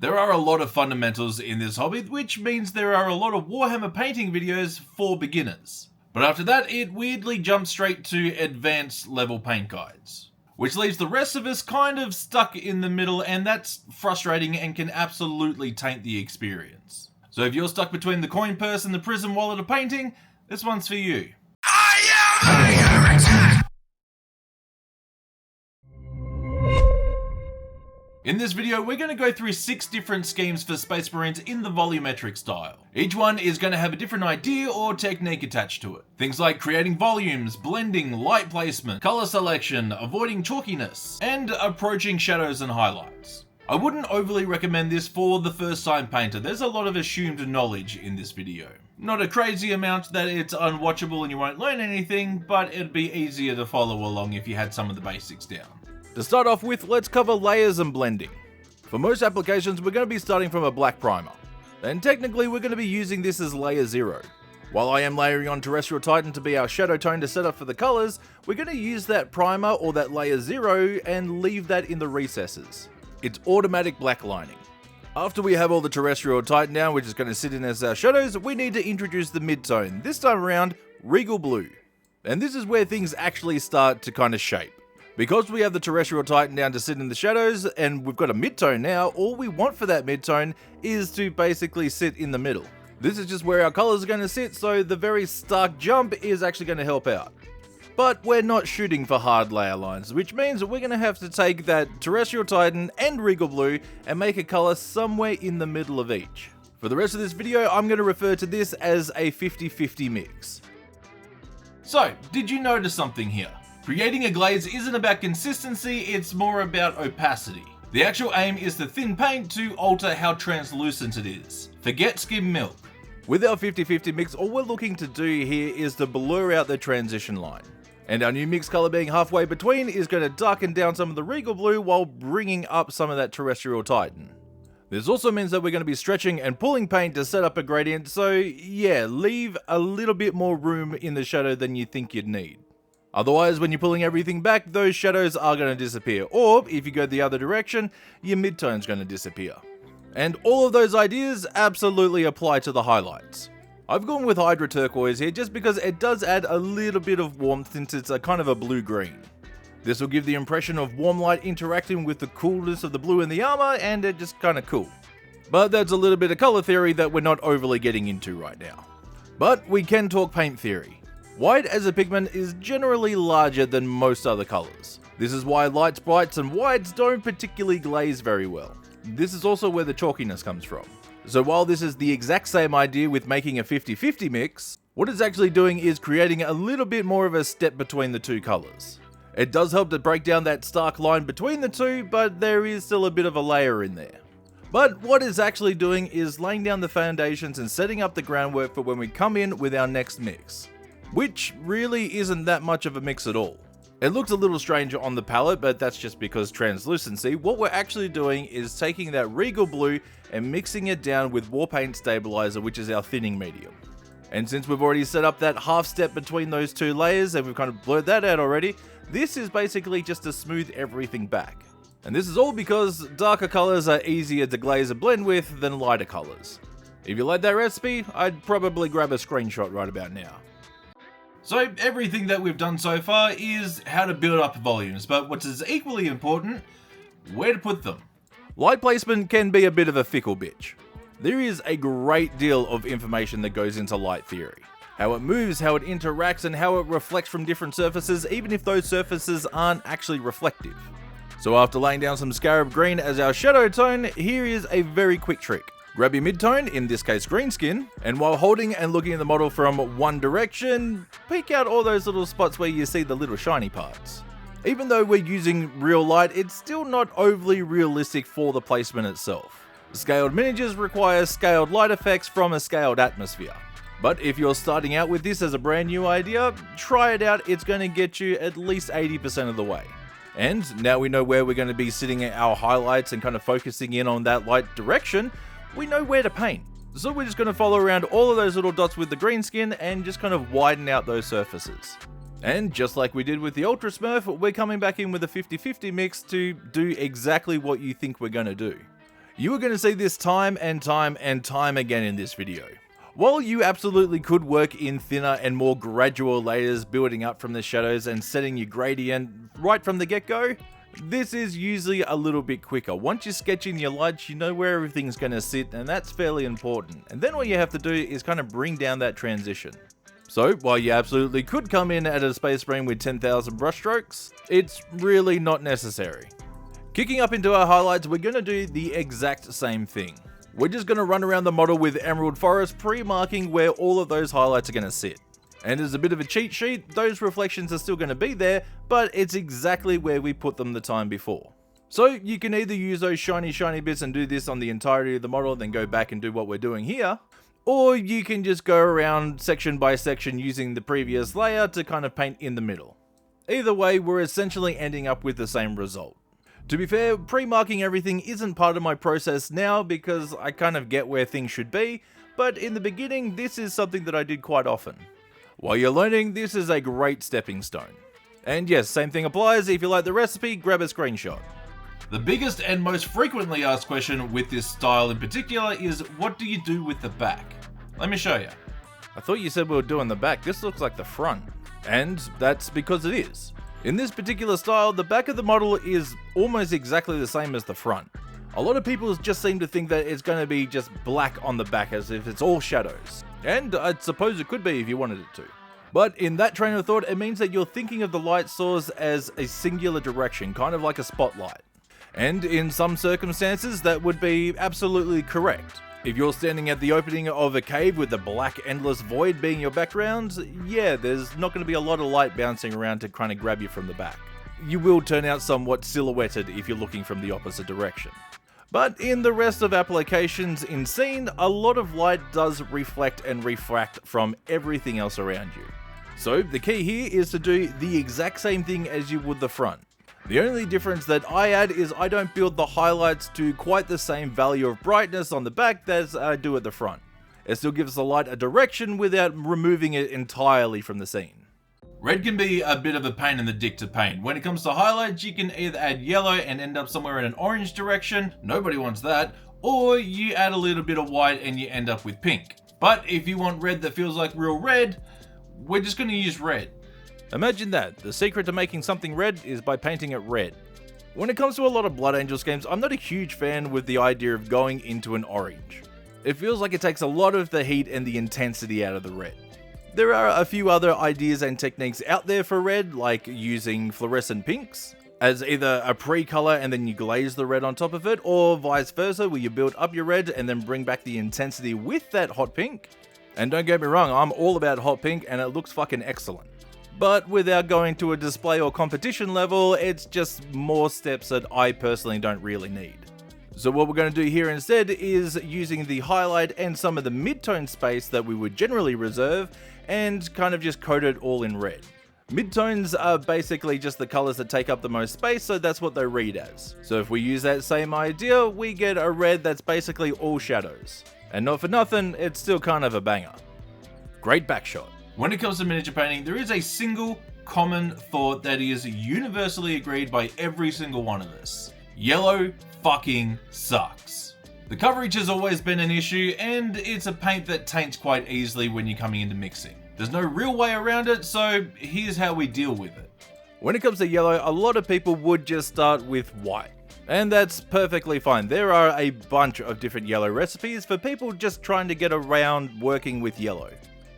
There are a lot of fundamentals in this hobby, which means there are a lot of Warhammer painting videos for beginners. But after that, it weirdly jumps straight to advanced level paint guides, which leaves the rest of us kind of stuck in the middle, and that's frustrating and can absolutely taint the experience. So if you're stuck between the coin purse and the prison wallet of painting, this one's for you. I am a heretic! In this video, we're going to go through 6 different schemes for Space Marines in the volumetric style. Each one is going to have a different idea or technique attached to it. Things like creating volumes, blending, light placement, color selection, avoiding chalkiness, and approaching shadows and highlights. I wouldn't overly recommend this for the first time painter. There's a lot of assumed knowledge in this video. Not a crazy amount that it's unwatchable and you won't learn anything, but it'd be easier to follow along if you had some of the basics down. To start off with, let's cover layers and blending. For most applications, we're going to be starting from a black primer, and technically we're going to be using this as layer 0. While I am layering on Terrestrial Titan to be our shadow tone to set up for the colours, we're going to use that primer or that layer 0 and leave that in the recesses. It's automatic black lining. After we have all the Terrestrial Titan down, which is going to sit in as our shadows, we need to introduce the mid-tone, this time around Regal Blue. And this is where things actually start to kind of shape. Because we have the Terrestrial Titan down to sit in the shadows, and we've got a mid-tone now, all we want for that mid-tone is to basically sit in the middle. This is just where our colours are going to sit, so the very stark jump is actually going to help out. But we're not shooting for hard layer lines, which means we're going to have to take that Terrestrial Titan and Regal Blue and make a colour somewhere in the middle of each. For the rest of this video, I'm going to refer to this as a 50-50 mix. So, did you notice something here? Creating a glaze isn't about consistency, it's more about opacity. The actual aim is to thin paint to alter how translucent it is. Forget skim milk. With our 50-50 mix, all we're looking to do here is to blur out the transition line. And our new mix color being halfway between is going to darken down some of the Regal Blue while bringing up some of that Terrestrial Titan. This also means that we're going to be stretching and pulling paint to set up a gradient, so yeah, leave a little bit more room in the shadow than you think you'd need. Otherwise, when you're pulling everything back, those shadows are going to disappear. Or, if you go the other direction, your midtone's going to disappear. And all of those ideas absolutely apply to the highlights. I've gone with Hydra Turquoise here just because it does add a little bit of warmth since it's a kind of a blue-green. This will give the impression of warm light interacting with the coolness of the blue in the armor, and it's just kind of cool. But that's a little bit of color theory that we're not overly getting into right now. But we can talk paint theory. White as a pigment is generally larger than most other colours. This is why lights, brights and whites don't particularly glaze very well. This is also where the chalkiness comes from. So while this is the exact same idea with making a 50-50 mix, what it's actually doing is creating a little bit more of a step between the two colours. It does help to break down that stark line between the two, but there is still a bit of a layer in there. But what it's actually doing is laying down the foundations and setting up the groundwork for when we come in with our next mix. Which really isn't that much of a mix at all. It looks a little strange on the palette, but that's just because translucency. What we're actually doing is taking that Regal Blue and mixing it down with Warpaint Stabilizer, which is our thinning medium. And since we've already set up that half step between those two layers, and we've kind of blurred that out already, this is basically just to smooth everything back. And this is all because darker colors are easier to glaze and blend with than lighter colors. If you like that recipe, I'd probably grab a screenshot right about now. So everything that we've done so far is how to build up volumes, but what's as equally important, where to put them. Light placement can be a bit of a fickle bitch. There is a great deal of information that goes into light theory. How it moves, how it interacts, and how it reflects from different surfaces, even if those surfaces aren't actually reflective. So after laying down some Scarab Green as our shadow tone, here is a very quick trick. Grab your mid-tone, in this case green skin, and while holding and looking at the model from one direction, peek out all those little spots where you see the little shiny parts. Even though we're using real light, it's still not overly realistic for the placement itself. Scaled miniatures require scaled light effects from a scaled atmosphere. But if you're starting out with this as a brand new idea, try it out, it's going to get you at least 80% of the way. And now we know where we're going to be sitting our highlights and kind of focusing in on that light direction, we know where to paint. So we're just going to follow around all of those little dots with the green skin and just kind of widen out those surfaces. And just like we did with the Ultra Smurf, we're coming back in with a 50-50 mix to do exactly what you think we're going to do. You are going to see this time and time and time again in this video. While you absolutely could work in thinner and more gradual layers, building up from the shadows and setting your gradient right from the get-go, this is usually a little bit quicker. Once you sketch in your lights, you know where everything's going to sit, and that's fairly important. And then what you have to do is kind of bring down that transition. So, while you absolutely could come in at a Space Marine with 10,000 brushstrokes, it's really not necessary. Kicking up into our highlights, we're going to do the exact same thing. We're just going to run around the model with Emerald Forest, pre-marking where all of those highlights are going to sit. And as a bit of a cheat sheet, those reflections are still going to be there, but it's exactly where we put them the time before. So you can either use those shiny bits and do this on the entirety of the model, then go back and do what we're doing here, or you can just go around section by section using the previous layer to kind of paint in the middle. Either way, we're essentially ending up with the same result. To be fair, pre-marking everything isn't part of my process now because I kind of get where things should be, but in the beginning, this is something that I did quite often. While you're learning, this is a great stepping stone. And yes, same thing applies. If you like the recipe, grab a screenshot. The biggest and most frequently asked question with this style in particular is, what do you do with the back? Let me show you. I thought you said we were doing the back. This looks like the front. And that's because it is. In this particular style, the back of the model is almost exactly the same as the front. A lot of people just seem to think that it's going to be just black on the back as if it's all shadows. And I suppose it could be if you wanted it to. But in that train of thought, it means that you're thinking of the light source as a singular direction, kind of like a spotlight. And in some circumstances, that would be absolutely correct. If you're standing at the opening of a cave with the black endless void being your background, yeah, there's not going to be a lot of light bouncing around to kind of grab you from the back. You will turn out somewhat silhouetted if you're looking from the opposite direction. But in the rest of applications in scene, a lot of light does reflect and refract from everything else around you. So the key here is to do the exact same thing as you would the front. The only difference that I add is I don't build the highlights to quite the same value of brightness on the back as I do at the front. It still gives the light a direction without removing it entirely from the scene. Red can be a bit of a pain in the dick to paint. When it comes to highlights, you can either add yellow and end up somewhere in an orange direction, nobody wants that, or you add a little bit of white and you end up with pink. But if you want red that feels like real red, we're just going to use red. Imagine that. The secret to making something red is by painting it red. When it comes to a lot of Blood Angels games, I'm not a huge fan with the idea of going into an orange. It feels like it takes a lot of the heat and the intensity out of the red. There are a few other ideas and techniques out there for red, like using fluorescent pinks as either a pre-color and then you glaze the red on top of it, or vice versa, where you build up your red and then bring back the intensity with that hot pink. And don't get me wrong, I'm all about hot pink and it looks fucking excellent. But without going to a display or competition level, it's just more steps that I personally don't really need. So what we're going to do here instead is using the highlight and some of the mid-tone space that we would generally reserve and kind of just coat it all in red. Midtones are basically just the colors that take up the most space, so that's what they read as. So if we use that same idea, we get a red that's basically all shadows. And not for nothing, it's still kind of a banger. Great backshot. When it comes to miniature painting, there is a single common thought that is universally agreed by every single one of us. Yellow fucking sucks. The coverage has always been an issue, and it's a paint that taints quite easily when you're coming into mixing. There's no real way around it, so here's how we deal with it. When it comes to yellow, a lot of people would just start with white. And that's perfectly fine. There are a bunch of different yellow recipes for people just trying to get around working with yellow.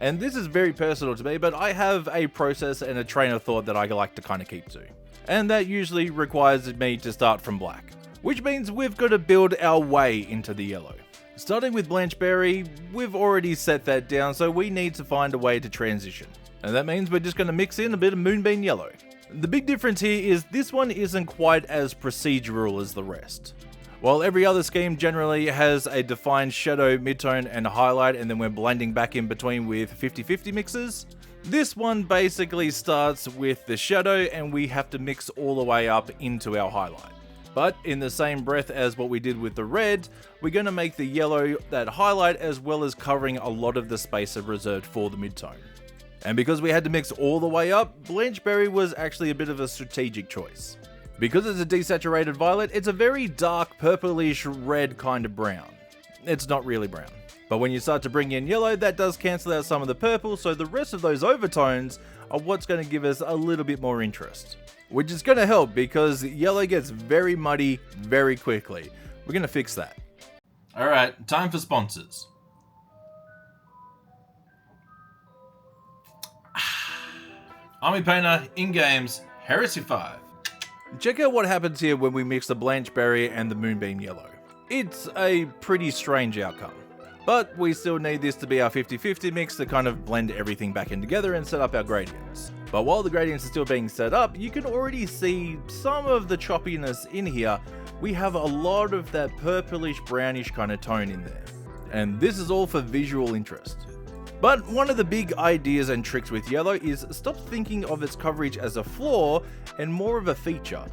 And this is very personal to me, but I have a process and a train of thought that I like to kind of keep to. And that usually requires me to start from black, which means we've got to build our way into the yellow. Starting with Blanchberry, we've already set that down, so we need to find a way to transition. And that means we're just going to mix in a bit of Moonbeam Yellow. The big difference here is this one isn't quite as procedural as the rest. While every other scheme generally has a defined shadow, midtone, and highlight, and then we're blending back in between with 50-50 mixes, this one basically starts with the shadow and we have to mix all the way up into our highlight. But in the same breath as what we did with the red, we're going to make the yellow that highlight as well as covering a lot of the space reserved for the midtone. And because we had to mix all the way up, Blanchberry was actually a bit of a strategic choice. Because it's a desaturated violet, it's a very dark purplish red kind of brown. It's not really brown. But when you start to bring in yellow, that does cancel out some of the purple, so the rest of those overtones are what's going to give us a little bit more interest. Which is going to help because yellow gets very muddy very quickly. We're going to fix that. Alright, time for sponsors. Army Painter, in-games, Heresy 5. Check out what happens here when we mix the Blanchberry and the Moonbeam Yellow. It's a pretty strange outcome. But we still need this to be our 50-50 mix to kind of blend everything back in together and set up our gradients. But while the gradients are still being set up, you can already see some of the choppiness in here. We have a lot of that purplish brownish kind of tone in there. And this is all for visual interest. But one of the big ideas and tricks with yellow is stop thinking of its coverage as a flaw and more of a feature.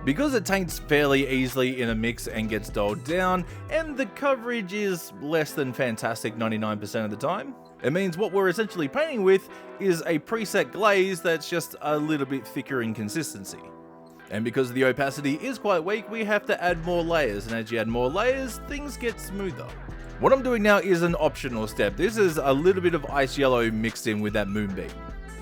Because it taints fairly easily in a mix and gets dulled down, and the coverage is less than fantastic 99% of the time, it means what we're essentially painting with is a preset glaze that's just a little bit thicker in consistency. And because the opacity is quite weak, we have to add more layers, and as you add more layers, things get smoother. What I'm doing now is an optional step. This is a little bit of ice yellow mixed in with that moonbeam.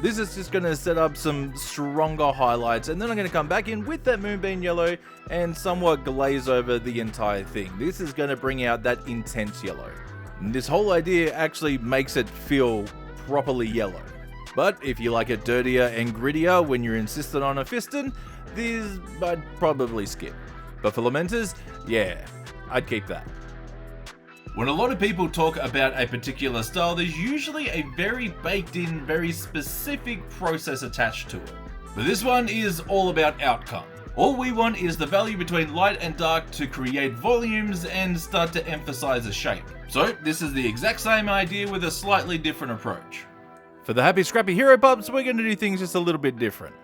This is just going to set up some stronger highlights, and then I'm going to come back in with that moonbeam yellow and somewhat glaze over the entire thing. This is going to bring out that intense yellow. And this whole idea actually makes it feel properly yellow. But if you like it dirtier and grittier when you're insistent on a fisting, this I'd probably skip. But for Lamenters, yeah, I'd keep that. When a lot of people talk about a particular style, there's usually a very baked in, very specific process attached to it. But this one is all about outcome. All we want is the value between light and dark to create volumes and start to emphasize a shape. So this is the exact same idea with a slightly different approach. For the happy scrappy hero pups, we're going to do things just a little bit different.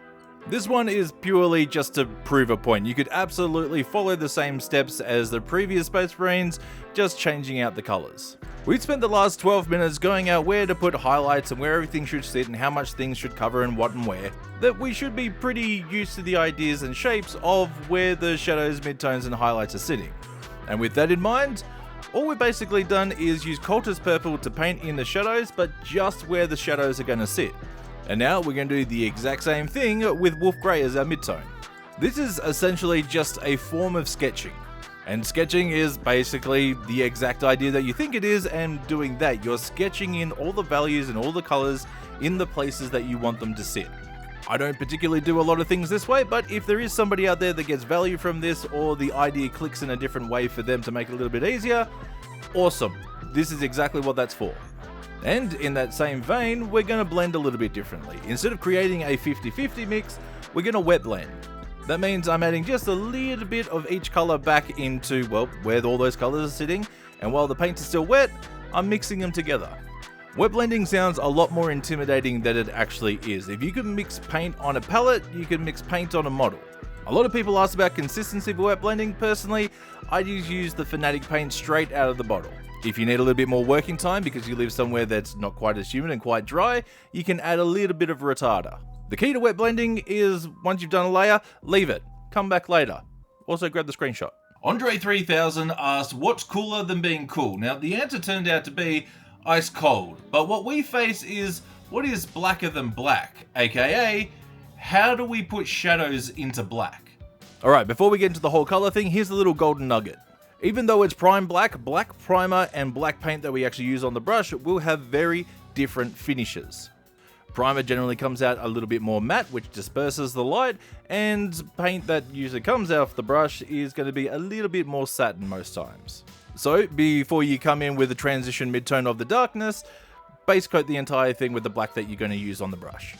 This one is purely just to prove a point. You could absolutely follow the same steps as the previous Space Marines, just changing out the colours. We've spent the last 12 minutes going out where to put highlights and where everything should sit and how much things should cover and what and where, that we should be pretty used to the ideas and shapes of where the shadows, midtones and highlights are sitting. And with that in mind, all we've basically done is use Cultist Purple to paint in the shadows, but just where the shadows are going to sit. And now we're going to do the exact same thing with Wolf Grey as our midtone. This is essentially just a form of sketching. And sketching is basically the exact idea that you think it is, and doing that, you're sketching in all the values and all the colors in the places that you want them to sit. I don't particularly do a lot of things this way, but if there is somebody out there that gets value from this, or the idea clicks in a different way for them to make it a little bit easier, awesome. This is exactly what that's for. And in that same vein, we're going to blend a little bit differently. Instead of creating a 50-50 mix, we're going to wet blend. That means I'm adding just a little bit of each color back into, well, where all those colors are sitting, and while the paint is still wet, I'm mixing them together. Wet blending sounds a lot more intimidating than it actually is. If you can mix paint on a palette, you can mix paint on a model. A lot of people ask about consistency for wet blending. Personally, I just use the Fnatic paint straight out of the bottle. If you need a little bit more working time because you live somewhere that's not quite as humid and quite dry, you can add a little bit of retarder. The key to wet blending is once you've done a layer, leave it. Come back later. Also grab the screenshot. Andre 3000 asked, what's cooler than being cool? Now the answer turned out to be ice cold. But what we face is, what is blacker than black? AKA, how do we put shadows into black? Alright, before we get into the whole color thing, here's a little golden nugget. Even though it's prime black, black primer and black paint that we actually use on the brush will have very different finishes. Primer generally comes out a little bit more matte, which disperses the light, and paint that usually comes out of the brush is going to be a little bit more satin most times. So before you come in with the transition midtone of the darkness, base coat the entire thing with the black that you're going to use on the brush.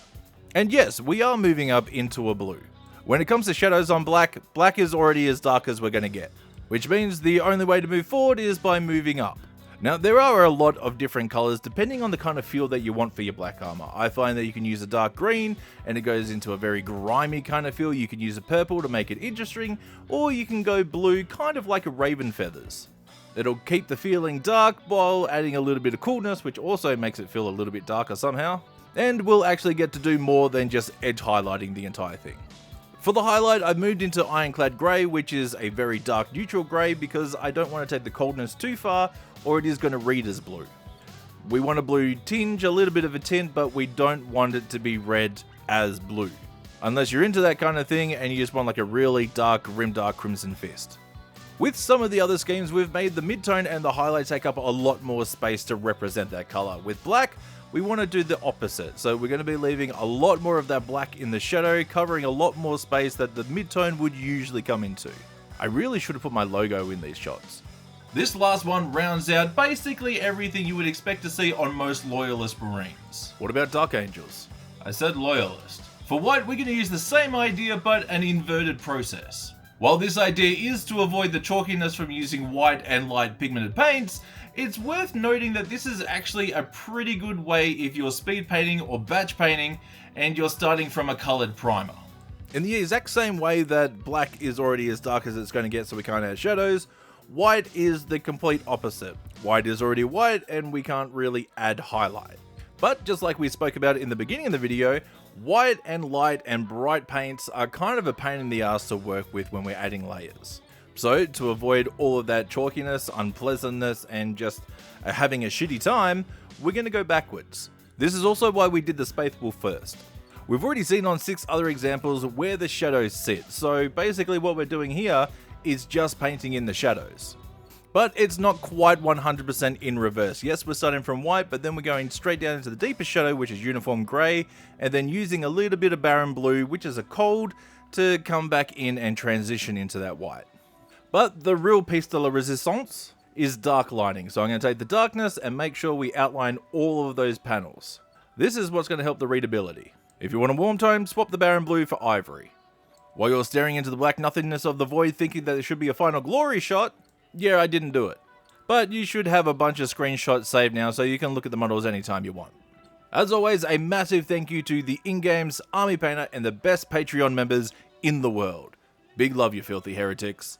And yes, we are moving up into a blue. When it comes to shadows on black, black is already as dark as we're going to get, which means the only way to move forward is by moving up. Now, there are a lot of different colors depending on the kind of feel that you want for your black armor. I find that you can use a dark green and it goes into a very grimy kind of feel. You can use a purple to make it interesting, or you can go blue, kind of like a raven feathers. It'll keep the feeling dark while adding a little bit of coolness, which also makes it feel a little bit darker somehow. And we'll actually get to do more than just edge highlighting the entire thing. For the highlight, I've moved into Ironclad Grey, which is a very dark neutral grey because I don't want to take the coldness too far, or it is going to read as blue. We want a blue tinge, a little bit of a tint, but we don't want it to be red as blue. Unless you're into that kind of thing and you just want like a really dark, grimdark Crimson Fist. With some of the other schemes, we've made the midtone and the highlight take up a lot more space to represent that colour. With black, we want to do the opposite, so we're going to be leaving a lot more of that black in the shadow, covering a lot more space that the midtone would usually come into. I really should have put my logo in these shots. This last one rounds out basically everything you would expect to see on most Loyalist Marines. What about Dark Angels? I said Loyalist. For white, we're going to use the same idea but an inverted process. While this idea is to avoid the chalkiness from using white and light pigmented paints, it's worth noting that this is actually a pretty good way if you're speed painting or batch painting and you're starting from a coloured primer. In the exact same way that black is already as dark as it's going to get so we can't add shadows, white is the complete opposite. White is already white and we can't really add highlight. But just like we spoke about in the beginning of the video, white and light and bright paints are kind of a pain in the ass to work with when we're adding layers. So to avoid all of that chalkiness, unpleasantness, and just having a shitty time, we're going to go backwards. This is also why we did the space wolf first. We've already seen on 6 other examples where the shadows sit, so basically what we're doing here is just painting in the shadows. But it's not quite 100% in reverse. Yes, we're starting from white, but then we're going straight down into the deepest shadow, which is uniform grey, and then using a little bit of barren blue, which is a cold, to come back in and transition into that white. But the real piece de la resistance is dark lighting. So I'm going to take the darkness and make sure we outline all of those panels. This is what's going to help the readability. If you want a warm tone, swap the barren blue for ivory. While you're staring into the black nothingness of the void thinking that it should be a final glory shot, yeah, I didn't do it. But you should have a bunch of screenshots saved now so you can look at the models anytime you want. As always, a massive thank you to the In-Games, Army Painter, and the best Patreon members in the world. Big love, you filthy heretics.